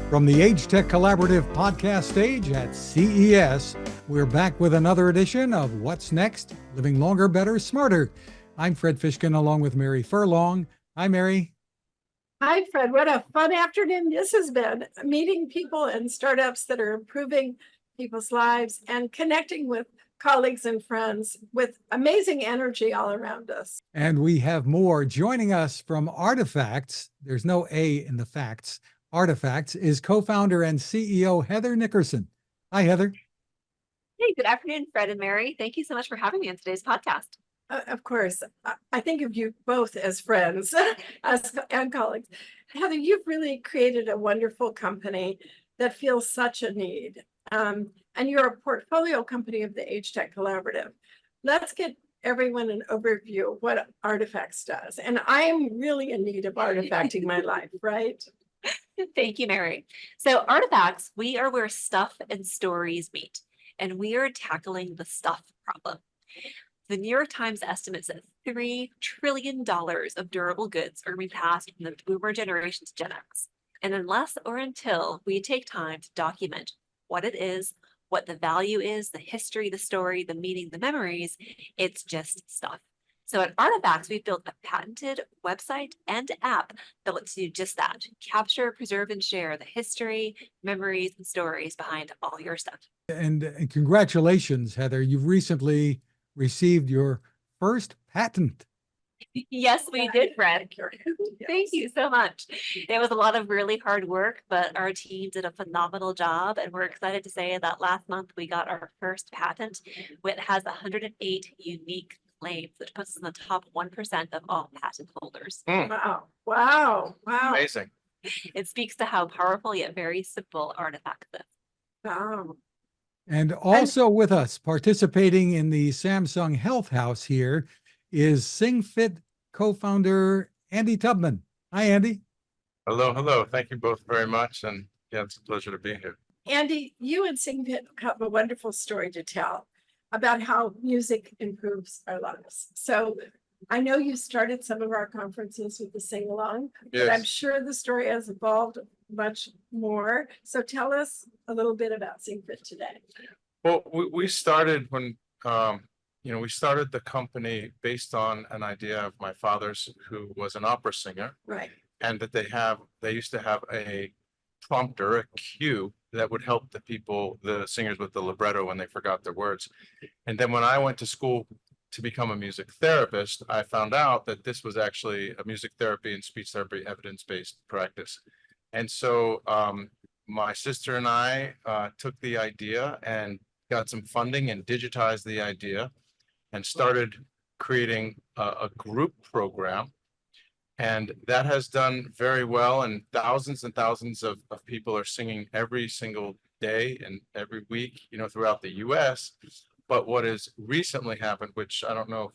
From the AgeTech Collaborative podcast stage at CES, we're back with another edition of What's Next? Living Longer, Better, Smarter. I'm Fred Fishkin along with Mary Furlong. Hi, Mary. Hi, Fred. What a fun afternoon this has been. Meeting people and startups that are improving people's lives and connecting with colleagues and friends with amazing energy all around us. And we have more joining us from Artifacts. There's no A in the facts. Artifacts is co-founder and CEO Heather Nickerson. Hi, Heather. Hey, good afternoon, Fred and Mary. Thank you so much for having me on today's podcast. Of course, I think of you both as friends and colleagues. Heather, you've really created a wonderful company that feels such a need. And you're a portfolio company of the AgeTech Collaborative. Let's get everyone an overview of what Artifacts does. And I'm really in need of artifacting my life, right? Thank you, Mary. So Artifacts, we are where stuff and stories meet, and we are tackling the stuff problem. The New York Times estimates that $3 trillion of durable goods are being passed from the boomer generation to Gen X. And unless or until we take time to document what it is, what the value is, the history, the story, the meaning, the memories, it's just stuff. So at Artifacts, we've built a patented website and app that lets you do just that: capture, preserve, and share the history, memories, and stories behind all your stuff. And congratulations, Heather. You've recently received your first patent. Yes, we did, Fred. Thank you so much. It was a lot of really hard work, but our team did a phenomenal job, and we're excited to say that last month we got our first patent, which has 108 unique claims, which puts us in the top 1% of all patent holders. Wow. Amazing. It speaks to how powerful yet very simple Artifacts is. Wow. And also with us, participating in the Samsung Health House here, is SingFit co-founder Andy Tubman. Hi, Andy. Hello. Thank you both very much. And yeah, it's a pleasure to be here. Andy, you and SingFit have a wonderful story to tell about how music improves our lives. So I know you started some of our conferences with the sing-along, but I'm sure the story has evolved much more. So tell us a little bit about SingFit today. Well, we started when, we started the company based on an idea of my father's, who was an opera singer. Right. And that they used to have a prompter, a cue that would help the singers with the libretto when they forgot their words. And then when I went to school to become a music therapist, I found out that this was actually a music therapy and speech therapy evidence-based practice. And so my sister and I took the idea and got some funding and digitized the idea and started creating a group program. And that has done very well, and thousands of people are singing every single day and every week, throughout the US. But what has recently happened, which I don't know if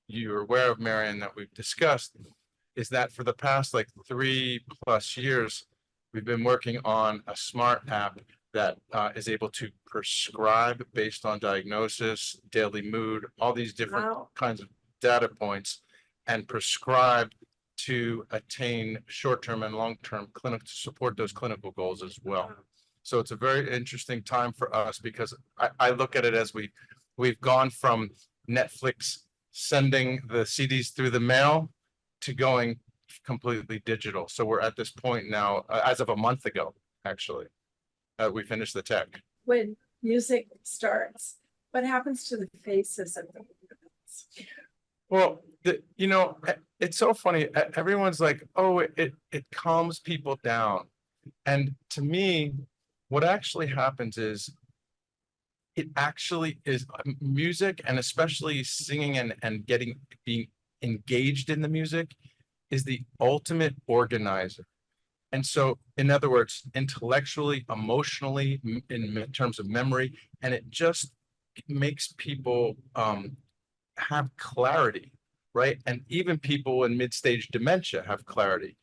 you're aware of, Marion, that we've discussed, is that for the past 3+ years, we've been working on a smart app that is able to prescribe based on diagnosis, daily mood, all these different kinds of data points, and prescribe to attain short-term and long-term to support those clinical goals as well. So it's a very interesting time for us, because I look at it as we've gone from Netflix sending the CDs through the mail to going completely digital. So we're at this point now, as of a month ago, actually, we finished the tech. When music starts, what happens to the faces of the movements? Well, it's so funny. Everyone's like, oh, it calms people down. And to me, what actually happens is it actually is music, and especially singing and being engaged in the music, is the ultimate organizer. And so, in other words, intellectually, emotionally, in terms of memory, and it just makes people have clarity, right? And even people in mid-stage dementia have clarity,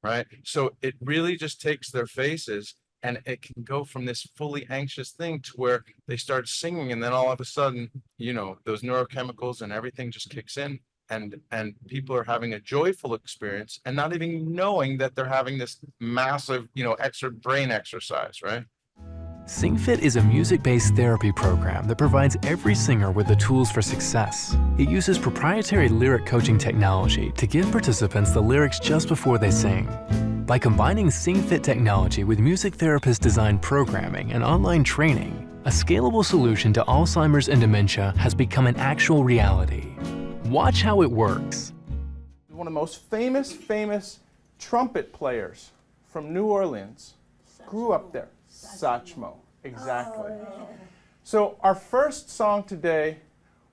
right? So it really just takes their faces, and it can go from this fully anxious thing to where they start singing, and then all of a sudden, those neurochemicals and everything just kicks in, and people are having a joyful experience and not even knowing that they're having this massive, extra brain exercise, right? SingFit is a music-based therapy program that provides every singer with the tools for success. It uses proprietary lyric coaching technology to give participants the lyrics just before they sing. By combining SingFit technology with music therapist-designed programming and online training, a scalable solution to Alzheimer's and dementia has become an actual reality. Watch how it works. One of the most famous trumpet players from New Orleans grew up there. Satchmo, exactly. So our first song today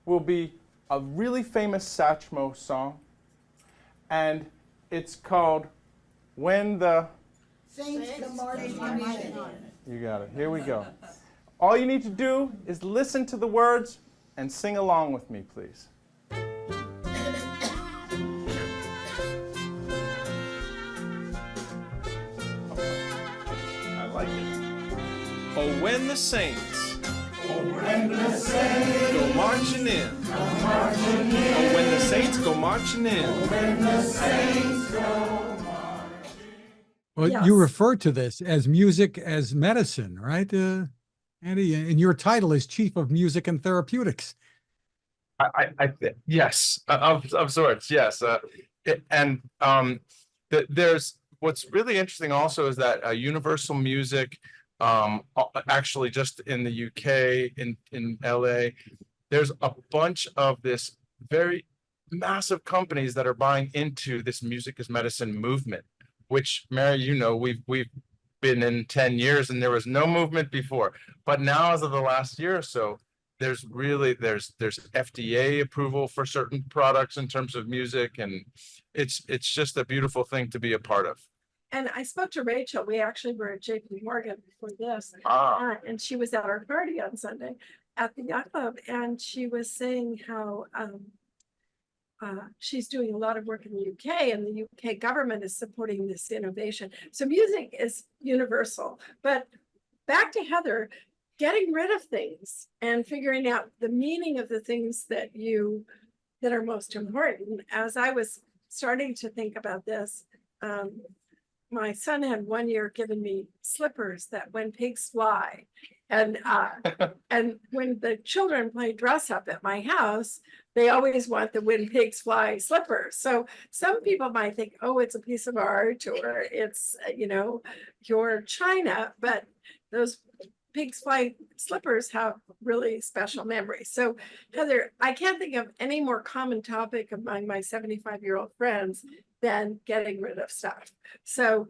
will be a really famous Satchmo song, and it's called When the Saints Come Marching In. You got it. Here we go. All you need to do is listen to the words and sing along with me, please. I like it. Oh, when the saints, go marching in. Oh, when the saints go marching in. Well, Yes. you refer to this as music as medicine, right, Andy? And your title is Chief of Music and Therapeutics. Yes, of sorts, yes. There's what's really interesting also is that Universal Music, actually just in the UK, in LA, there's a bunch of this very massive companies that are buying into this music as medicine movement, which, Mary, we've been in 10 years and there was no movement before, but now as of the last year or so, there's FDA approval for certain products in terms of music, and it's just a beautiful thing to be a part of. And I spoke to Rachel. We actually were at JP Morgan before this. And she was at our party on Sunday at the yacht club. And she was saying how she's doing a lot of work in the UK, and the UK government is supporting this innovation. So music is universal. But back to Heather, getting rid of things and figuring out the meaning of the things that are most important. As I was starting to think about this, my son had one year given me slippers that when pigs fly. And and when the children play dress up at my house, they always want the when pigs fly slippers. So some people might think, oh, it's a piece of art, or it's, your china, but those pigs fly slippers have really special memories. So Heather, I can't think of any more common topic among my 75-year-old friends than getting rid of stuff. So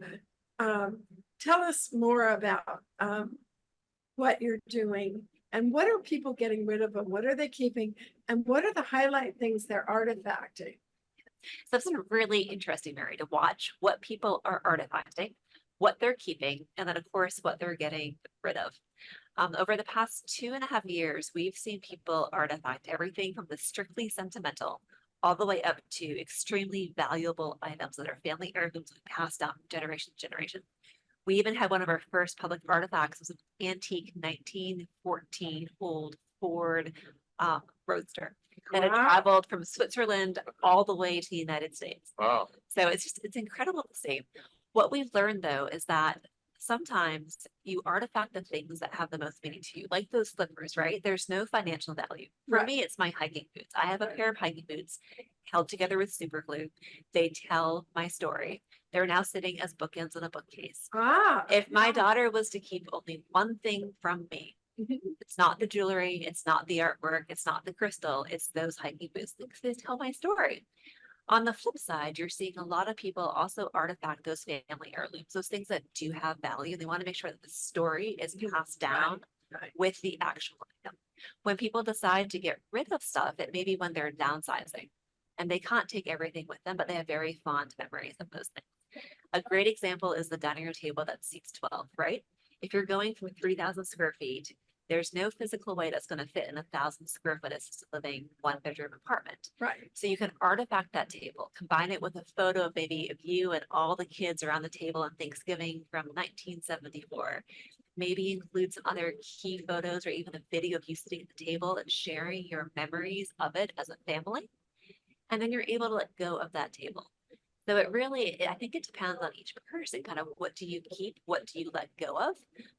tell us more about what you're doing, and what are people getting rid of, and what are they keeping, and what are the highlight things they're artifacting? So it's been really interesting, Mary, to watch what people are artifacting, what they're keeping, and then of course what they're getting rid of. Over the past 2.5 years, we've seen people artifact everything from the strictly sentimental all the way up to extremely valuable items that are family heirlooms passed down from generation to generation. We even had one of our first public artifacts was an antique 1914 old Ford Roadster that had traveled from Switzerland all the way to the United States. Wow. So it's incredible to see. What we've learned though is that sometimes you artifact the things that have the most meaning to you, like those slippers, right? There's no financial value. For me, it's my hiking boots. I have a pair of hiking boots held together with super glue. They tell my story. They're now sitting as bookends in a bookcase. If my daughter was to keep only one thing from me, it's not the jewelry, it's not the artwork, it's not the crystal, it's those hiking boots because they tell my story. On the flip side, you're seeing a lot of people also artifact those family heirlooms, those things that do have value. They want to make sure that the story is passed down with the actual item. When people decide to get rid of stuff, it may be when they're downsizing and they can't take everything with them, but they have very fond memories of those things. A great example is the dining room table that seats 12, right? If you're going from 3,000 square feet, there's no physical way that's going to fit in 1,000 square foot assisted living 1-bedroom apartment. Right. So you can artifact that table, combine it with a photo of maybe of you and all the kids around the table on Thanksgiving from 1974. Maybe include some other key photos or even a video of you sitting at the table and sharing your memories of it as a family. and then you're able to let go of that table. So it really, I think it depends on each person, kind of what do you keep, what do you let go of?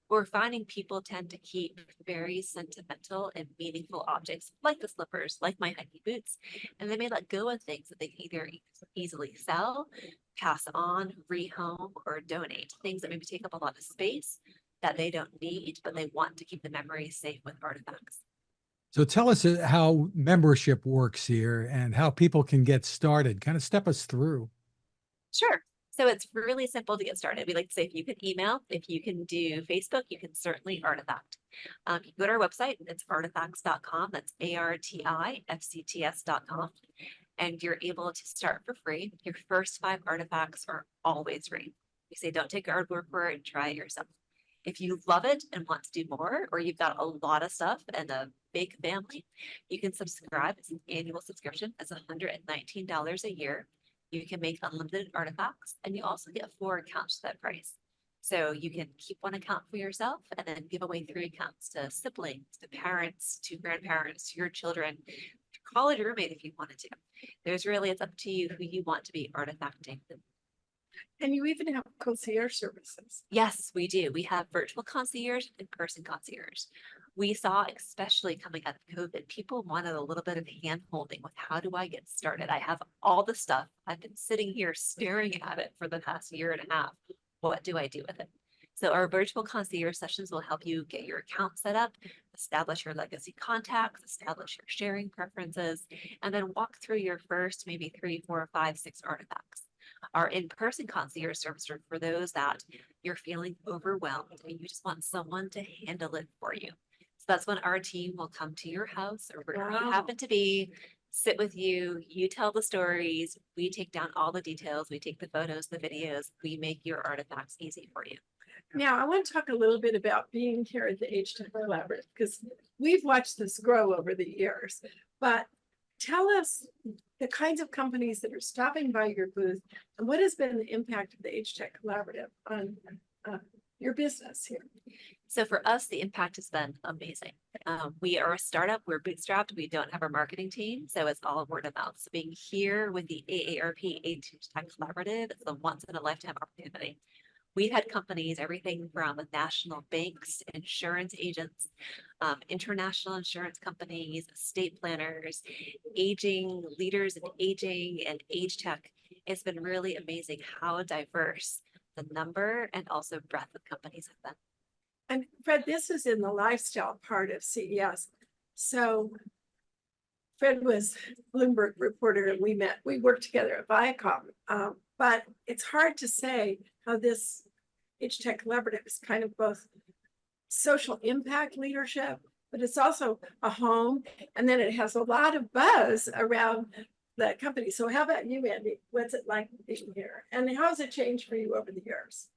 We're finding people tend to keep very sentimental and meaningful objects like the slippers, like my hiking boots, and they may let go of things that they can either easily sell, pass on, rehome, or donate, things that maybe take up a lot of space that they don't need, but they want to keep the memories safe with artifacts. So tell us how membership works here and how people can get started. Kind of step us through. Sure. So it's really simple to get started. We like to say if you can email, if you can do Facebook, you can certainly Artifact. You can go to our website, it's artifacts.com. That's ARTIFCTS.com. And you're able to start for free. Your first 5 artifacts are always free. We say don't take our word for it and try it yourself. If you love it and want to do more, or you've got a lot of stuff and a big family, you can subscribe. It's an annual subscription. It's $119 a year. You can make unlimited artifacts, and you also get 4 accounts to that price. So you can keep 1 account for yourself and then give away 3 accounts to siblings, to parents, to grandparents, to your children, to college roommate if you wanted to. It's up to you who you want to be artifacting. And you even have concierge services. Yes, we do. We have virtual concierge and person concierge. We saw, especially coming out of COVID, people wanted a little bit of hand holding with how do I get started? I have all the stuff. I've been sitting here staring at it for the past year and a half. What do I do with it? So our virtual concierge sessions will help you get your account set up, establish your legacy contacts, establish your sharing preferences, and then walk through your first maybe 3, 4, 5, 6 artifacts. Our in-person concierge service are for those that you're feeling overwhelmed and you just want someone to handle it for you. So that's when our team will come to your house or wherever you happen to be, sit with you, you tell the stories, we take down all the details, we take the photos, the videos, we make your artifacts easy for you. Now, I want to talk a little bit about being here at the AgeTech Collaborative, because we've watched this grow over the years. But tell us the kinds of companies that are stopping by your booth and what has been the impact of the AgeTech Collaborative on your business here. So for us, the impact has been amazing. We are a startup, we're bootstrapped, we don't have a marketing team, so it's all word of mouth. So being here with the AARP AgeTech Collaborative is a once in a lifetime opportunity. We've had companies, everything from national banks, insurance agents, international insurance companies, estate planners, aging leaders in aging and age tech. It's been really amazing how diverse the number and also breadth of companies have been. And Fred, this is in the lifestyle part of CES. So Fred was Bloomberg reporter and we worked together at Viacom. But it's hard to say how this AgeTech Collaborative is kind of both social impact leadership, but it's also a home. And then it has a lot of buzz around the company. So how about you, Andy? What's it like being here? And how has it changed for you over the years?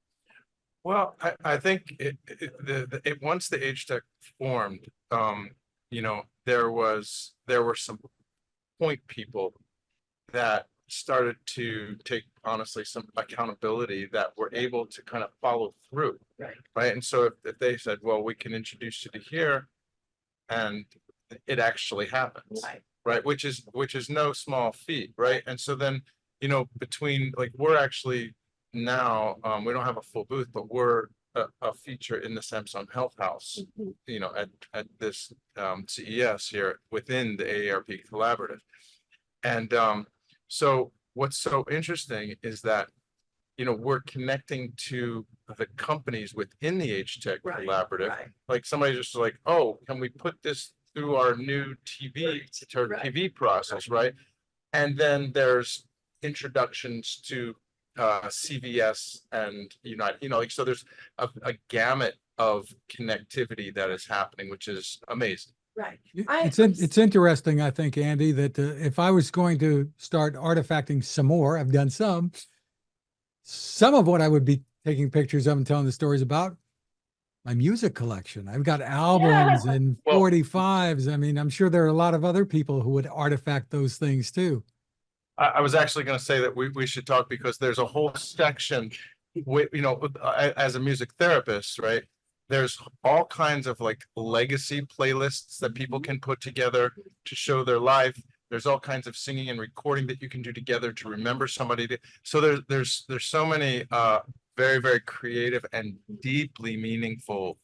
Well, I think once the AgeTech formed, there were some point people that started to take honestly some accountability that were able to kind of follow through, right? And so if they said, well, we can introduce you to here, and it actually happens, right? Which is no small feat, right? And so then between we're actually now we don't have a full booth, but we're a feature in the Samsung Health House, at this CES here within the AARP Collaborative. And so what's so interesting is that, we're connecting to the companies within the AgeTech Collaborative. Like somebody just like, oh, can we put this through our new TV process, right? And then there's introductions to CVS and United, so there's a gamut of connectivity that is happening, which is amazing. Right. It's interesting, I think, Andy, that if I was going to start artifacting some more, I've done some of what I would be taking pictures of and telling the stories about my music collection. I've got albums and 45s. I mean, I'm sure there are a lot of other people who would artifact those things too. I was actually going to say that we should talk because there's a whole section with, as a music therapist, right? There's all kinds of legacy playlists that people can put together to show their life. There's all kinds of singing and recording that you can do together to remember somebody. So there's so many very, very creative and deeply meaningful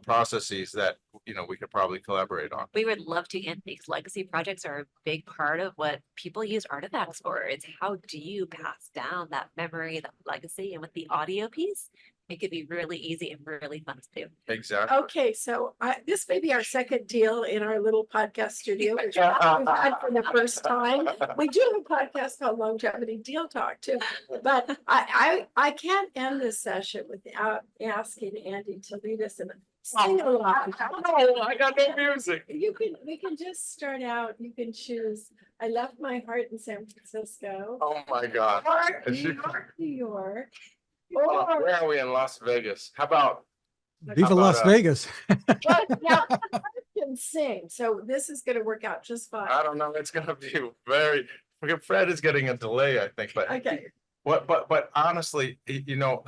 processes that, you know, we could probably collaborate on. We would love to, and these legacy projects are a big part of what people use artifacts for. It's how do you pass down that memory, that legacy, and with the audio piece, it could be really easy and really fun to do. Exactly. Okay, so this may be our second deal in our little podcast studio, which we've had for the first time. We do have a podcast called Longevity Deal Talk too, but I can't end this session without asking Andy to lead us in a sing along. Oh, I got no music. We can just start out. You can choose. I left my heart in San Francisco. Oh my God. Or Is she- New York. Oh, Or where are we in Las Vegas? How about Viva about, Las Vegas. but now I can sing, so this is going to work out just fine. I don't know. It's gonna be very. Fred is getting a delay, I think, but Okay. but honestly, you know,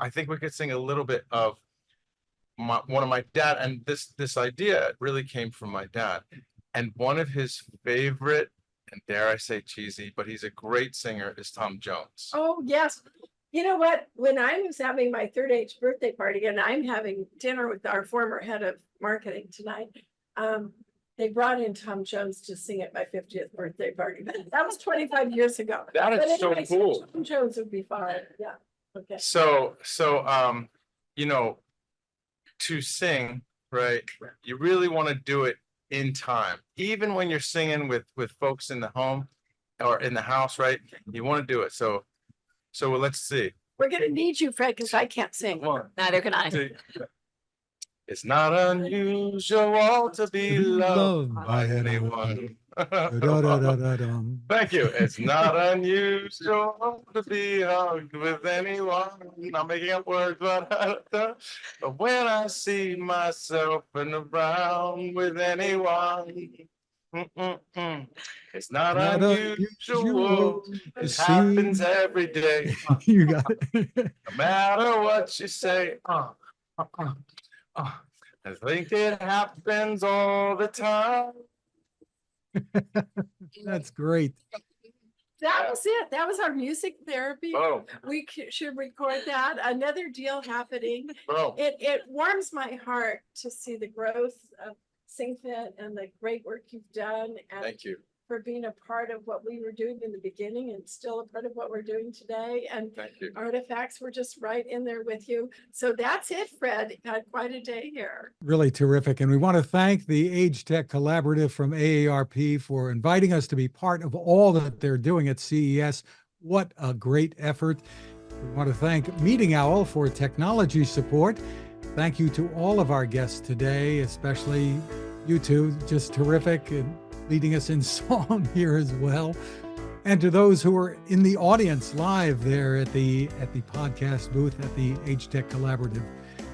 I think we could sing a little bit of one of my dad, and this idea really came from my dad, and one of his favorite, and dare I say cheesy, but he's a great singer, is Tom Jones. Oh, yes. You know what? When I was having my third age birthday party, and I'm having dinner with our former head of marketing tonight, they brought in Tom Jones to sing at my 50th birthday party. But that was 25 years ago. That is But so anyway, cool. Tom Jones would be fine. Yeah. Okay. So you know, to sing, right, you really want to do it in time, even when you're singing with folks in the home or in the house, right? You want to do it. So let's see. We're going to need you, Fred, because I can't sing. One, Neither can I. two. It's not unusual to be loved by anyone. Da-da-da-da-dum. Thank you. It's not unusual to be hugged with anyone. I'm making up words, but when I see myself in the round with anyone, it's not Not unusual. to It see- happens every day. You got it. No matter what you say, I think it happens all the time. That's great. That was it. That was our music therapy. Boom, We should record that. Another deal happening. boom. It warms my heart to see the growth of SingFit and the great work you've done, and Thank you. for being a part of what we were doing in the beginning and still a part of what we're doing today. And Thank you. Artifacts were just right in there with you. So that's it, Fred. Had quite a day here. Really terrific. And we want to thank the AgeTech Collaborative from AARP for inviting us to be part of all that they're doing at CES. What a great effort. We want to thank Meeting Owl for technology support. Thank you to all of our guests today, especially you two, just terrific and leading us in song here as well. And to those who are in the audience live there at the podcast booth at the AgeTech Collaborative.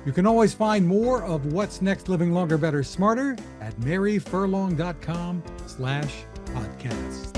You can always find more of What's Next Living Longer, Better, Smarter at maryfurlong.com/podcast.